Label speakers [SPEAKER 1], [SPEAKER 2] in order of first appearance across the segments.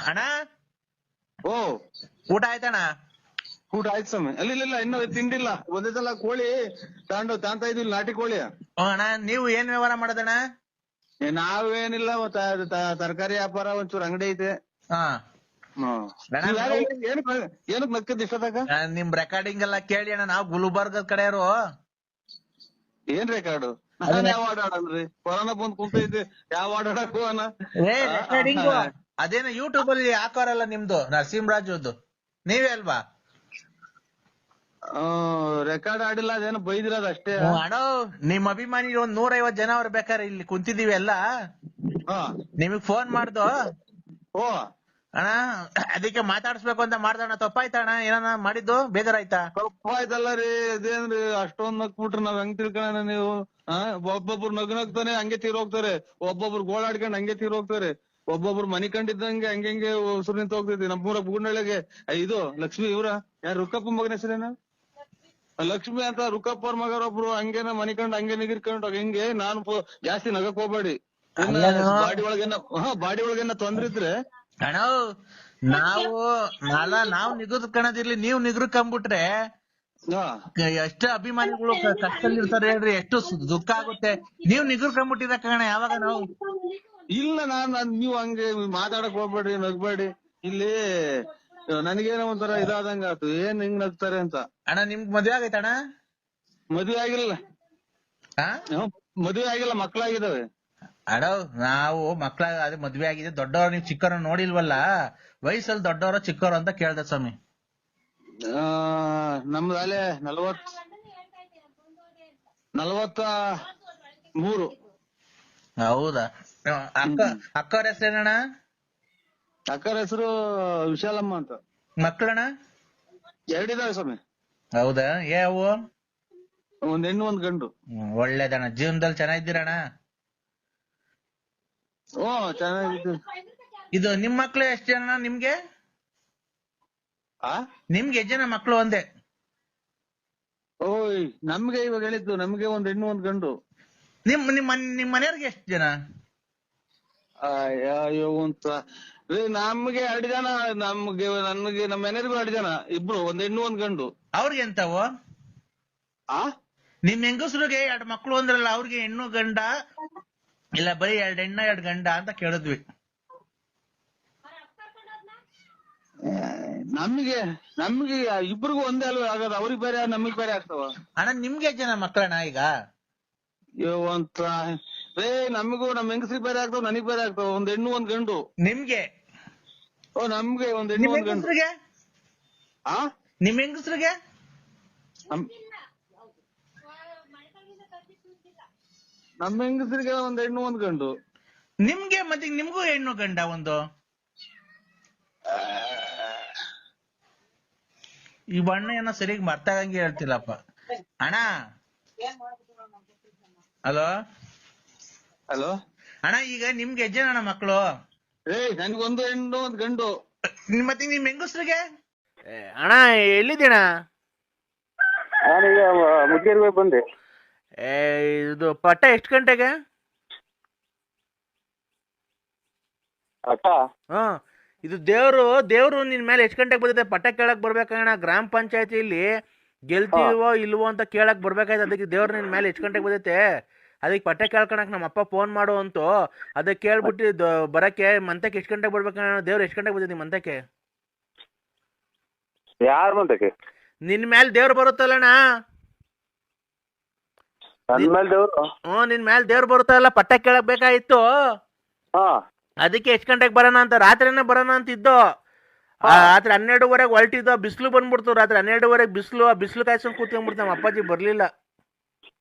[SPEAKER 1] ಅಣ್ಣ
[SPEAKER 2] ಓ
[SPEAKER 1] ಊಟ ಆಯ್ತಣ್ಣ?
[SPEAKER 2] ಊಟ ಆಯ್ತು ಸ್ವಾಮಿ. ಇಲ್ಲ ಇನ್ನು ತಿಂಡಿಲ್ಲ. ಒಂದೇ ಸಲ ಕೋಳಿ ತಾಂತ ಇದೀವಿ, ನಾಟಿ ಕೋಳಿ.
[SPEAKER 1] ಅಣ್ಣ ನೀವು ಏನ್ ವ್ಯವಹಾರ ಮಾಡೋದಣ್ಣ?
[SPEAKER 2] ನಾವೇನಿಲ್ಲ, ತರಕಾರಿ ವ್ಯಾಪಾರ, ಒಂಚೂರು ಅಂಗಡಿ ಐತೆ.
[SPEAKER 1] ಹಾ
[SPEAKER 2] ಏನಕ್ ನಕ್ಕದ್ ಇಷ್ಟದಾಗ?
[SPEAKER 1] ನಿಮ್ ರೆಕಾರ್ಡಿಂಗ್ ಎಲ್ಲ ಕೇಳಿ ಅಣ್ಣ, ನಾವು ಗುಲ್ಬರ್ಗದ ಕಡೆಯವರು.
[SPEAKER 2] ಏನ್ ರೆಕಾರ್ಡು? ನಾನ್ ಯಾವ ಆಡಾಡಲ್ರಿ, ಕೊರೋನಾ ಬಂದ್ ಕುಂತೈತಿ, ಯಾವ ಆಡಾಡಕ್
[SPEAKER 1] ರೆಕಾರ್ಡಿಂಗ್ ಅದೇನೋ ಯೂಟ್ಯೂಬ್ ಅಲ್ಲಿ ಹಾಕೋರಲ್ಲ ನಿಮ್ದು, ನರಸಿಂಹರಾಜುದು, ನೀವೇ ಅಲ್ವಾ?
[SPEAKER 2] ರೆಕಾರ್ಡ್ ಆಡಿಲ್ಲ, ಅದೇನೋ ಬೈದಿರೋದು ಅಷ್ಟೇ.
[SPEAKER 1] ಅಣ್ಣ ನಿಮ್ ಅಭಿಮಾನಿ ಒಂದ್ 150 ಜನ ಅವ್ರು ಬೇಕಾರೆ ಇಲ್ಲಿ ಕುಂತಿದೀವಿ ಎಲ್ಲ. ನಿಮಗ್ ಫೋನ್ ಮಾಡ್ದು
[SPEAKER 2] ಓ
[SPEAKER 1] ಅಣ್ಣ, ಅದಕ್ಕೆ ಮಾತಾಡ್ಸ್ಬೇಕು ಅಂತ ಮಾಡ್ದಣ್ಣ. ತಪ್ಪಾಯ್ತಣ್ಣ? ಏನ ಮಾಡಿದ್ದು ಬೇಜಾರಾಯ್ತಾ?
[SPEAKER 2] ತಪ್ಪಾಯ್ತಲ್ಲ ರೀ. ಅದೇನ್ರಿ ಅಷ್ಟೊಂದ್ ನಕ್ಬಿಟ್ರಿ ನಾವ್ ಹೆಂಗ್ ತಿಳ್ಕೊಳ್ಳೋಣ? ನೀವು ಒಬ್ಬೊಬ್ರು ನಗ್ತಾನೆ ಹಂಗೆ ತೀರೋಗ್ತಾರೆ, ಒಬ್ಬೊಬ್ರು ಗೋಳಾಡ್ಕೊಂಡ್ ಹಂಗೆ ತೀರೋಗ್ತಾರೆ, ಒಬ್ಬೊಬ್ರು ಮನಿ ಕಂಡಿದ್ದಂಗೆ ಹಂಗೆ ಉಸುರು ನಿಂತ ಹೋಗ್ತೈತಿ. ನಮ್ಮೂರ ಬೂಡ್ನಳ್ಳಿಗೆ ಇದು ಲಕ್ಷ್ಮಿ, ಇವ್ರ ಯಾರು ರುಕ್ಕಪ್ಪ ಮಗನ ಹೆಸರೇನ ಲಕ್ಷ್ಮಿ ಅಂತ, ರುಕ್ಕಪ್ಪ ಅವ್ರ ಮಗರೊಬ್ರು ಹಂಗೇನ ಮನಿ ಕಂಡು ಹಂಗೆ ನಿಗಿರ್ಕೊಂಡು ಹಿಂಗೆ. ನಾನು ಜಾಸ್ತಿ ನಗಕ್ ಹೋಗ್ಬೇಡಿ. ಬಾಡಿ ಒಳಗೇನ ತೊಂದ್ರೆ ಇದ್ರೆ
[SPEAKER 1] ಅಣ್ಣ ನಾವು ನಿಗದ್ ಕಣದಿರ್ಲಿ, ನೀವ್ ನಿಗ್ರಕಂಬಿಟ್ರೆ ಎಷ್ಟು ಅಭಿಮಾನಿಗಳು ಕಷ್ಟದಲ್ಲಿ ಇರ್ತಾರೆ ಹೇಳ್ರಿ, ಎಷ್ಟು ದುಃಖ ಆಗುತ್ತೆ. ನೀವ್ ನಿಗ್ರಕಂಬಿಟ್ಟಿರ ಕಣ ಯಾವಾಗ ನಾವು.
[SPEAKER 2] ಇಲ್ಲ ನೀವ್ ಹಂಗೆ ಮಾತಾಡಕ್ ಹೋಗ್ಬೇಡಿ, ನಗ್ಬೇಡಿ. ಇಲ್ಲಿ ನನಗೇನೋ ಒಂಥರ ಇದಾದಂಗ ಆಯ್ತು, ಏನ್ ಹಿಂಗ್ ನಗ್ತಾರೆ ಅಂತ.
[SPEAKER 1] ಅಣ್ಣ ನಿಮ್ಗ್ ಮದ್ವೆ ಆಗೈತಣ್ಣ?
[SPEAKER 2] ಮದ್ವೆ ಆಗಿಲ್ಲ, ಮದ್ವೆ ಆಗಿಲ್ಲ, ಮಕ್ಳಾಗಿದಾವೆ.
[SPEAKER 1] ಅಣ್ಣ ನಾವು ಅದೇ ಮದ್ವೆ ಆಗಿದೆ. ದೊಡ್ಡವ್ರು ನೀವು ಚಿಕ್ಕವ್ರ ನೋಡಿಲ್ವಲ್ಲ, ವಯಸ್ಸಲ್ಲಿ ದೊಡ್ಡವ್ರ ಚಿಕ್ಕವ್ರು ಅಂತ ಕೇಳ್ದೆ ಸ್ವಾಮಿ.
[SPEAKER 2] ನಮ್ದು ಅಲ್ಲೇ 43.
[SPEAKER 1] ಹೌದಾ? ಅಕ್ಕವ್ರ ಹೆಸರೇನಣ್ಣ?
[SPEAKER 2] ಅಕ್ಕರ ಹೆಸರು ವಿಶಾಲಮ್ಮ ಅಂತ.
[SPEAKER 1] ಮಕ್ಕಳಣ್ಣ?
[SPEAKER 2] 2 ಇದಾವೆ ಸ್ವಾಮಿ.
[SPEAKER 1] ಹೌದಾ? ಯಾವ?
[SPEAKER 2] ಒಂದ್ ಹೆಣ್ಣು ಒಂದ್ ಗಂಡು.
[SPEAKER 1] ಒಳ್ಳೇದಣ್ಣ. ಜೀವನದಲ್ಲಿ ಚೆನ್ನಾಗಿದ್ದೀರಣ್ಣ?
[SPEAKER 2] ಓ ಚೆನ್ನಾಗಿತ್ತು.
[SPEAKER 1] ಇದು ನಿಮ್ ಮಕ್ಳು ಎಷ್ಟು ಜನ ನಿಮ್ಗೆ? ನಿಮ್ಗೆ ಎಷ್ಟು ಜನ ಮಕ್ಳು ಒಂದೇ?
[SPEAKER 2] ಓಯ್ ನಮ್ಗೆ ಇವಾಗ ಹೇಳಿದ್ದು, ನಮ್ಗೆ ಒಂದ್ ಹೆಣ್ಣು ಒಂದ್ ಗಂಡು.
[SPEAKER 1] ನಿಮ್ ಮನೆಯವ್ರಿಗೆ ಎಷ್ಟು ಜನ?
[SPEAKER 2] ಅಯ್ಯೋ ಅಂತ ನಮ್ಗೆ 2 ಜನ. ನನ್ಗೆ ನಮ್ಮ ಮನೆಯವ್ರಿಗೂ 2 ಜನ, ಇಬ್ರು, ಒಂದ್ ಹೆಣ್ಣು ಒಂದ್ ಗಂಡು.
[SPEAKER 1] ಅವ್ರಿಗೆ ಎಂತವು? ನಿಮ್ ಹೆಂಗಸ್ರಿಗೆ 2 ಮಕ್ಳು ಅಂದ್ರಲ್ಲ, ಅವ್ರಿಗೆ ಹೆಣ್ಣು ಗಂಡ ಇಲ್ಲ ಬರೀ 2 ಹೆಣ್ಣ 2 ಗಂಡ ಅಂತ ಕೇಳಿದ್ವಿ.
[SPEAKER 2] ನಮ್ಗೆ ಇಬ್ರಿಗೂ ಒಂದೇ ಅಲ್ವ ಆಗೋದು, ಅವ್ರಿಗೆ ಬೇರೆ ನಮಗ್ ಬೇರೆ ಆಗ್ತಾವ.
[SPEAKER 1] ಅಣ್ಣ ನಿಮ್ಗೆ ಜನ ಮಕ್ಕಳಣ್ಣ ಈಗ?
[SPEAKER 2] ಅಂತ ನಮಗೂ ನಮ್ಮ ಹೆಂಗಸ್ರಿಗೆ ಬೇರೆ ಆಗ್ತಾವ, ನನಗ್ ಬೇರೆ ಆಗ್ತಾವ. ಒಂದ್ ಹೆಣ್ಣು ಒಂದ್ ಗಂಡು.
[SPEAKER 1] ನಿಮ್ಗೆ?
[SPEAKER 2] ಓ ನಮ್ಗೆ ಒಂದ್ ಹೆಣ್ಣು ಒಂದ್ ಗಂಡು.
[SPEAKER 1] ನಿಮ್ ಹೆಂಗಸ್ರಿಗೆ?
[SPEAKER 2] ನಮ್ಮ ಹೆಂಗಸ್ರಿಗೆ ಒಂದ್ ಹೆಣ್ಣು ಒಂದ್ ಗಂಡು.
[SPEAKER 1] ನಿಮ್ಗೆ ಮತ್ತೆ ನಿಮ್ಗೂ ಹೆಣ್ಣು ಗಂಡ ಒಂದು? ಈ ಬಣ್ಣ ಏನೋ ಸರಿಯಾಗಿ ಮರ್ತಾಗಂಗೆ ಹೇಳ್ತಿಲ್ಲಪ್ಪ ಅಣ್ಣ. ಹಲೋ ಅಣ್ಣ, ಈಗ ನಿಮ್ಗೆ ಎಷ್ಟು ಜನ ಮಕ್ಕಳು?
[SPEAKER 2] ನನ್ಗೊಂದು ಹೆಣ್ಣು ಒಂದ್ ಗಂಡು.
[SPEAKER 1] ಮತ್ತೆ ನಿಮ್ ಹೆಂಗಸ್ರಿಗೆ? ಅಣ್ಣ ಎಲ್ಲಿದ್ದೀಣ?
[SPEAKER 2] ನಾನೀಗ ಮುದ್ದೇರಿಗೆ ಬಂದೆ.
[SPEAKER 1] ಇದು ಪಟ್ಟ ಎಷ್ಟು ಗಂಟೆಗೆ? ಇದು ದೇವ್ರು ನಿನ್ ಮೇಲೆ ಎಷ್ಟು ಗಂಟೆಗೆ ಬಂದಿದೆ? ಪಟ್ಟ ಕೇಳಕ್ ಬರ್ಬೇಕಣ್ಣ. ಗ್ರಾಮ ಪಂಚಾಯತಿಲಿ ಗೆಲ್ತೀವೋ ಇಲ್ವೋ ಅಂತ ಕೇಳಕ್ ಬರ್ಬೇಕಾಯ್ತು. ಅದಕ್ಕೆ ದೇವ್ರು ನಿನ್ ಮೇಲೆ ಎಷ್ಟು ಗಂಟೆಗೆ ಬಂದೈತೆ, ಅದಕ್ಕೆ ಪಟ್ಟ ಕೇಳ್ಕೊಳಕ್ ನಮ್ಮ ಅಪ್ಪ ಫೋನ್ ಮಾಡು ಅಂತು. ಅದಕ್ಕೆ ಕೇಳ್ಬಿಟ್ಟು ಬರಕ್ಕೆ ಮಂತಕ್ಕೆ ಎಷ್ಟು ಗಂಟೆಗೆ ಬರ್ಬೇಕಣ್ಣ? ದೇವ್ರು ಎಷ್ಟು ಗಂಟೆಗೆ ಬಂದೈತಿ ಮಂತಕ್ಕೆ?
[SPEAKER 2] ಯಾರ ಮಂತಕ್ಕೆ?
[SPEAKER 1] ನಿನ್ ಮೇಲೆ ದೇವ್ರು ಬರುತ್ತಲ್ಲಣ್ಣ. ನಿನ್ ಮೇಲೆ ದೇವ್ರು ಬರುತ್ತಲ್ಲ, ಪಟ್ಟ ಕೇಳಕ್ ಬೇಕಾಗಿತ್ತು. ಅದಕ್ಕೆ ಎಷ್ಟು ಗಂಟೆಗೆ ಬರೋಣ ಅಂತ, ರಾತ್ರಿನೇ ಬರೋಣ ಅಂತಿದ್ದು. ರಾತ್ರಿ 12:30 ಹೊಲ್ಟಿದ್ದು, ಬಿಸಿಲು ಬಂದ್ಬಿಡ್ತು. ರಾತ್ರಿ 12:30 ಬಿಸಿಲು ಕಾಯ್ಸ್ಕೊಂಡ್ ಕೂತ್ಕೊಂಡ್ಬಿಡ್ತು. ನಮ್ಮ ಅಪ್ಪಾಜಿ ಬರ್ಲಿಲ್ಲ.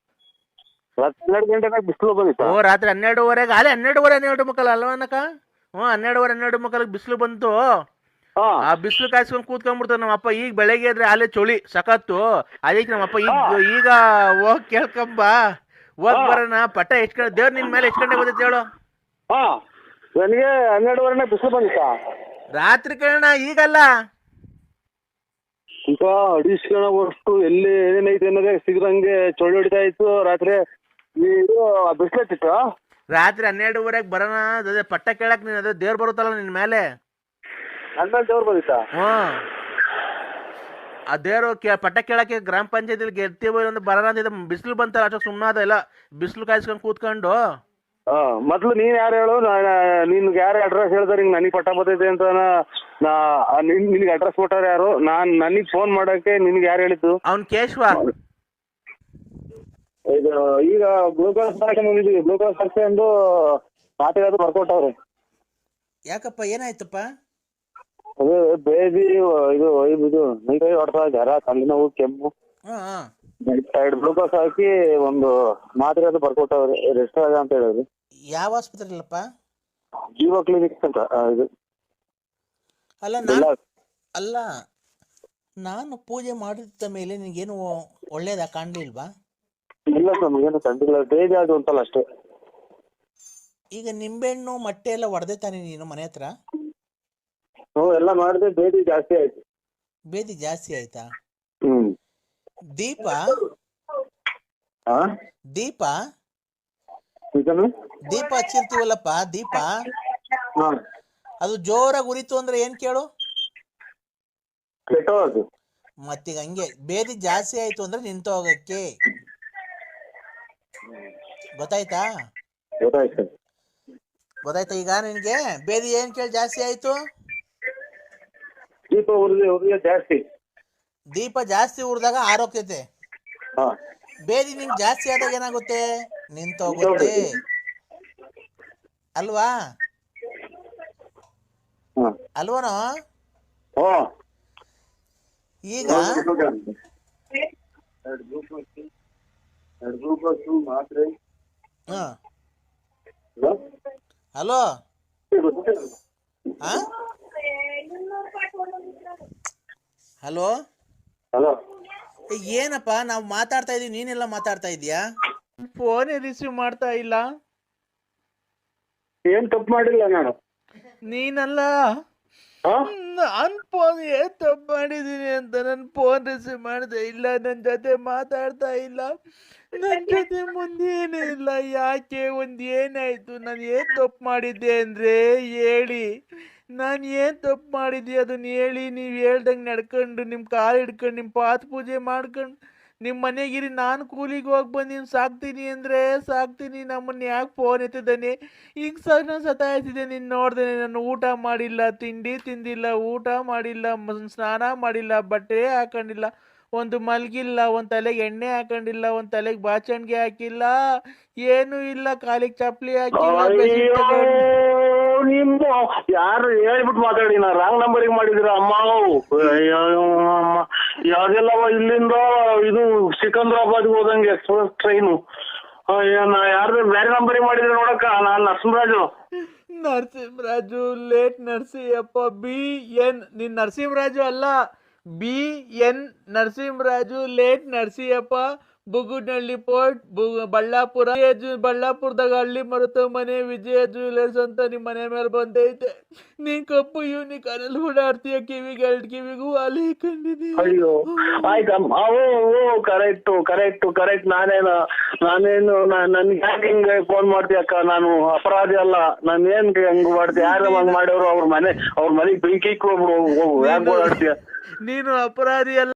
[SPEAKER 2] 12 ಗಂಟೆಗೆ ಬಿಸಿಲು ಬಂದಿತ್ತು.
[SPEAKER 1] ಓ ರಾತ್ರಿ 12:30 ಅಲ್ಲೇ 12:30 ಅಲ್ವನಕ? 12:30 ಬಿಸಿಲು ಬಂತು. ಆ ಬಿಸಿಲು ಕಾಯ್ಸ್ಕೊಂಡ್ ಕೂತ್ಕೊಂಡ್ಬಿಡ್ತು ನಮ್ಮ ಅಪ್ಪ. ಈಗ ಬೆಳಗ್ಗೆ ಇದ್ರೆ ಅಲ್ಲೇ ಚಳಿ ಸಖತ್ತು. ಅದಕ್ಕೆ ನಮ್ಮ ಅಪ್ಪ ಈಗ ಹೋಗ್ ಕೇಳ್ಕೊಂಬ, ಹೋಗ್ ಬರೋಣ. ಪಟ್ಟ ಎಷ್ಟು ಗಂಟೆ ದೇವ್ರ ನಿನ್ ಮೇಲೆ ಎಷ್ಟು ಗಂಟೆ ಬಂದೈತೆ ಹೇಳು?
[SPEAKER 2] ನನಗೆ 12:30 ಬಿಸಿಲು ಬಂದಿತ್ತ.
[SPEAKER 1] ರಾತ್ರಿ ಕೇಳೋಣ, ಈಗಲ್ಲ.
[SPEAKER 2] ಈಗ ಅಡಿಸ್ಕೊಳ್ಳೋಷ್ಟು ಎಲ್ಲಿ ಏನೇನೈತೆ ಅನ್ನೋದೇ ಸಿಗದಂಗೆ ಚೊಳ್ಳಿ ಹೊಡಿತಾ ಇತ್ತು ರಾತ್ರಿ. ಬಿಸಿಲತ್ತಿತ್ತು.
[SPEAKER 1] ರಾತ್ರಿ 12:30 ಬರೋಣ. ಅದೇ ಪಟ್ಟ ಕೇಳಕ್ ನೀನ್ ಅದೇ ದೇವ್ರು ಬರುತ್ತಲ್ಲ ನಿನ್ ಮೇಲೆ.
[SPEAKER 3] ನನ್ ಮೇಲೆ ದೇವ್ರು ಬಂದಿತ್ತಾ?
[SPEAKER 1] ಆ ದೇವ್ರು ಪಟ್ಟ ಕೇಳಕ್ಕೆ ಗ್ರಾಮ ಪಂಚಾಯತಿಲಿ ಗೆಲ್ತೀವೋ ಒಂದು ಬರೋಣ ಅಂತಿದ್ದ, ಬಿಸಿಲು ಬಂತಲ್ಲ ಅಷ್ಟೊಂದು ಸುಮ್ಮನಾದ ಇಲ್ಲ, ಬಿಸಿಲು ಕಾಯಿಸ್ಕೊಂಡು ಕೂತ್ಕೊಂಡು.
[SPEAKER 3] ಮೊದ್ಲು ನೀನ್ ಯಾರು ಹೇಳು, ನಿನ್ಗೆ ಯಾರು ಅಡ್ರೆಸ್ ಹೇಳ್ತಾರೆ ಹಿಂಗ್ ನನಗೆ ಪಟ್ಟ ಬರ್ತೈತೆ ಅಂತ? ನಿನ್ಗೆ ಅಡ್ರೆಸ್ ಕೊಟ್ಟಾರ ಯಾರು? ನನಗೆ ಫೋನ್ ಮಾಡಕ್ಕೆ ನಿನ್ಗೆ ಯಾರು ಹೇಳಿದ್ದು?
[SPEAKER 1] ಅವ್ನ್ ಕೇಶವ.
[SPEAKER 3] ಇದು ಈಗ ಗ್ಲೂಕೋಸ್ ಬಂದಿದ್ದೀವಿ, ಗ್ಲೂಕೋಸ್ ಹಾಕ್ಕೊಂಡು ಮಾತಿಗಾದ್ರು ಬರ್ಕೊಟ್ಟವ್ರೆ.
[SPEAKER 1] ಯಾಕಪ್ಪ ಏನಾಯ್ತಪ್ಪ?
[SPEAKER 3] ಅದೇ ಬೇದಿ ಇದು ಮೈಕೈ ಹೊಡ್ತಾ ಜ್ವರ, ಕಣ್ಣು ನೋವು, ಕೆಮ್ಮು. 2 ಗ್ಲೂಕೋಸ್ ಹಾಕಿ ಒಂದು ಮಾತ್ರೆ ಬರ್ಕೊಟ್ಟವ್ರೆ, ರೆಸ್ಟ್ ಆಗ ಅಂತ ಹೇಳಿದ್ರು.
[SPEAKER 1] ಯಾವ ಆಸ್ಪತ್ರೆ ಇಲ್ಲಪ್ಪ?
[SPEAKER 3] ಜೀವ ಕ್ಲಿನಿಕ್ ಅಂತ ಇದು.
[SPEAKER 1] ಅಲ್ಲ ನಾನು ಪೂಜೆ ಮಾಡಿದ ಮೇಲೆ ನಿನ್ಗೇನು ಒಳ್ಳೇದಾ ಕಾಣ್ಲಿಲ್ವಾ?
[SPEAKER 3] ಇಲ್ಲ ಸ್ವಾಮಿ, ಏನು ಕಂಡಿಲ್ಲ, ಬೇದಿ ಅದು ಅಂತಲ್ಲ ಅಷ್ಟೇ.
[SPEAKER 1] ಈಗ ನಿಂಬೆಹಣ್ಣು ಮೊಟ್ಟೆ ಎಲ್ಲ ಹೊಡೆದೆ ತಾನೆ ನೀನು ಮನೆ ಹತ್ರ?
[SPEAKER 3] ಎಲ್ಲ ಮಾಡಿದೆ, ಬೇದಿ ಜಾಸ್ತಿ ಆಯ್ತು.
[SPEAKER 1] ಬೇದಿ ಜಾಸ್ತಿ ಆಯ್ತಾ? ದೀಪ ದೀಪ ದೀಪ ಹಚ್ಚಿರ್ತೀವಲ್ಲಪ್ಪ, ದೀಪ ಅದು ಜೋರಾಗಿ ಉರಿತು ಅಂದ್ರೆ ಏನ್ ಕೇಳು? ಮತ್ತೀಗ ಹಂಗೆ ಬೇದಿ ಜಾಸ್ತಿ ಆಯ್ತು ಅಂದ್ರೆ ನಿಂತು ಹೋಗಕ್ಕೆ. ಗೊತ್ತಾಯ್ತಾ? ಗೊತ್ತಾಯ್ತಾ ಈಗ ನಿನ್ಗೆ? ಬೇದಿ ಏನ್ ಕೇಳಿ ಜಾಸ್ತಿ ಆಯ್ತು?
[SPEAKER 3] ದೀಪ ಜಾಸ್ತಿ.
[SPEAKER 1] ದೀಪ ಜಾಸ್ತಿ ಉರಿದಾಗ ಆರೋಗ್ಯತೆ. ಬೇದಿ ನಿಮ್ಗೆ ಜಾಸ್ತಿ ಆದಾಗ ಏನಾಗುತ್ತೆ? ನಿಂತೋಗುತ್ತೆ ಅಲ್ವಾ? ಅಲ್ವನೋ? ಈಗ ಹಲೋ, ಹಲೋ
[SPEAKER 3] ಹಲೋ,
[SPEAKER 1] ಏನಪ್ಪ ನಾವು ಮಾತಾಡ್ತಾ ಇದೀವಿ, ನೀನೆಲ್ಲ ಮಾತಾಡ್ತಾ ಇದೀಯಾ? ಫೋನ್ ರಿಸೀವ್ ಮಾಡ್ತಾ ಇಲ್ಲ.
[SPEAKER 3] ಏನ್ ತಪ್ಪು ಮಾಡಿಲ್ಲ ನಾನು.
[SPEAKER 1] ನೀನಲ್ಲ, ನಾನ್ ಫೋನ್ ಏನ್ ತಪ್ಪು ಮಾಡಿದೀನಿ ಅಂತ ನನ್ ಫೋನ್ ರಿಸೀವ್ ಮಾಡ್ತಾ ಇಲ್ಲ, ನನ್ ಜೊತೆ ಮಾತಾಡ್ತಾ ಇಲ್ಲ, ನನ್ ಜೊತೆ ಮುಂದೇನೇ ಇಲ್ಲ. ಯಾಕೆ? ಏನಾಯ್ತು? ನಾನು ಏನ್ ತಪ್ಪು ಮಾಡಿದ್ದೆ ಅಂದ್ರೆ ಹೇಳಿ, ನಾನು ಏನ್ ತಪ್ಪು ಮಾಡಿದ್ದೆ ಅದನ್ನ ಹೇಳಿ. ನೀವು ಹೇಳ್ದಂಗೆ ನಡ್ಕೊಂಡು ನಿಮ್ಮ ಕಾಲು ಹಿಡ್ಕೊಂಡು ನಿಮ್ಮ ಪಾದ ಪೂಜೆ ಮಾಡ್ಕೊಂಡು ನಿಮ್ಮ ಮನೆಗಿರಿ, ನಾನು ಕೂಲಿಗೆ ಹೋಗಿ ಬಂದು ಸಾಕ್ತೀನಿ ಅಂದರೆ ಸಾಕ್ತೀನಿ. ನಮ್ಮನ್ನ ಯಾಕೆ ಫೋನ್ ಎತ್ತಿದ್ದಾನೆ? ಈಗ ನಾನು ಸತಾಯಿಸಿದೆ, ನೀನು ನೋಡ್ದೇನೆ. ನಾನು ಊಟ ಮಾಡಿಲ್ಲ, ತಿಂಡಿ ತಿಂದಿಲ್ಲ, ಊಟ ಮಾಡಿಲ್ಲ, ಸ್ನಾನ ಮಾಡಿಲ್ಲ, ಬಟ್ಟೆ ಹಾಕೊಂಡಿಲ್ಲ, ಒಂದು ಮಲ್ಗಿಲ್ಲ, ಒಂದು ತಲೆಗೆ ಎಣ್ಣೆ ಹಾಕೊಂಡಿಲ್ಲ, ಒಂದು ತಲೆಗೆ ಬಾಚಣಿಗೆ ಹಾಕಿಲ್ಲ, ಏನೂ ಇಲ್ಲ, ಕಾಲಿಗೆ ಚಪ್ಪಲಿ ಹಾಕಿಲ್ಲ.
[SPEAKER 3] ನಿಮ್ದು ಯಾರು ಹೇಳ್ಬಿಟ್ಟು ಮಾತಾಡಿ, ನಾ ರಾಂಗ್ ನಂಬರಿಗೆ ಮಾಡಿದಿರ ಅಮ್ಮ. ಯಾವ್ದೆಲ್ಲ ಇಲ್ಲಿಂದ ಇದು ಸಿಕಂದ್ರಾಬಾದ್ ಹೋದಂಗೆ ಎಕ್ಸ್ಪ್ರೆಸ್ ಟ್ರೈನು. ಯಾರ್ದು ಬೇರೆ ನಂಬರಿಗೆ ಮಾಡಿದ್ರೆ ನೋಡಕ್ಕ. ನಾನು
[SPEAKER 1] ನರಸಿಂಹರಾಜು ಲೇಟ್ ನರಸಿಯಪ್ಪ, BN. ನೀನ್ ನರಸಿಂಹರಾಜು ಅಲ್ಲ, BN Narasimharaju late Narasiyappa, Bugudnahalli post, Ballapur. ಬಳ್ಳಾಪುರದಾಗ ಹಳ್ಳಿ ಮರುತ ಮನೆ ವಿಜಯ ಜ್ಯುವೆಲರ್ಸ್ ಅಂತ ನಿಮ್ಮ ಮನೆ ಮೇಲೆ ಬಂದೈತೆ. ನೀನ್ ಕಪ್ಪು ಯೂನಿಕಾರ್ನಲ್ಲಿ ಓಡಾಡ್ತೀಯ, ಕಿವಿಗೂ ಅಲ್ಲಿ ಕಂಡಿದ್ದೀನಿ.
[SPEAKER 3] ಅಯ್ಯೋ ಆಯ್ತಮ್ಮ. ಕರೆಕ್ಟ್. ನಾನೇನು ನನ್ಗೆ ಯಾಕೆ ಹಿಂಗೆ ಫೋನ್ ಮಾಡ್ತೀಯಕ್ಕ? ನಾನು ಅಪರಾಧಿ ಅಲ್ಲ. ನಾನು ಏನ್ ಹಂಗ್ ಮಾಡ್ತೀಯ? ಯಾರು ಹಂಗ್ ಮಾಡೋರು? ಅವ್ರ ಮನೆಗೆ ಬೆಂಕಿ ಯಾಕೆ ಓಡಾಡ್ತೀಯ?
[SPEAKER 1] ನೀನು ಅಪರಾಧಿ ಅಲ್ಲ.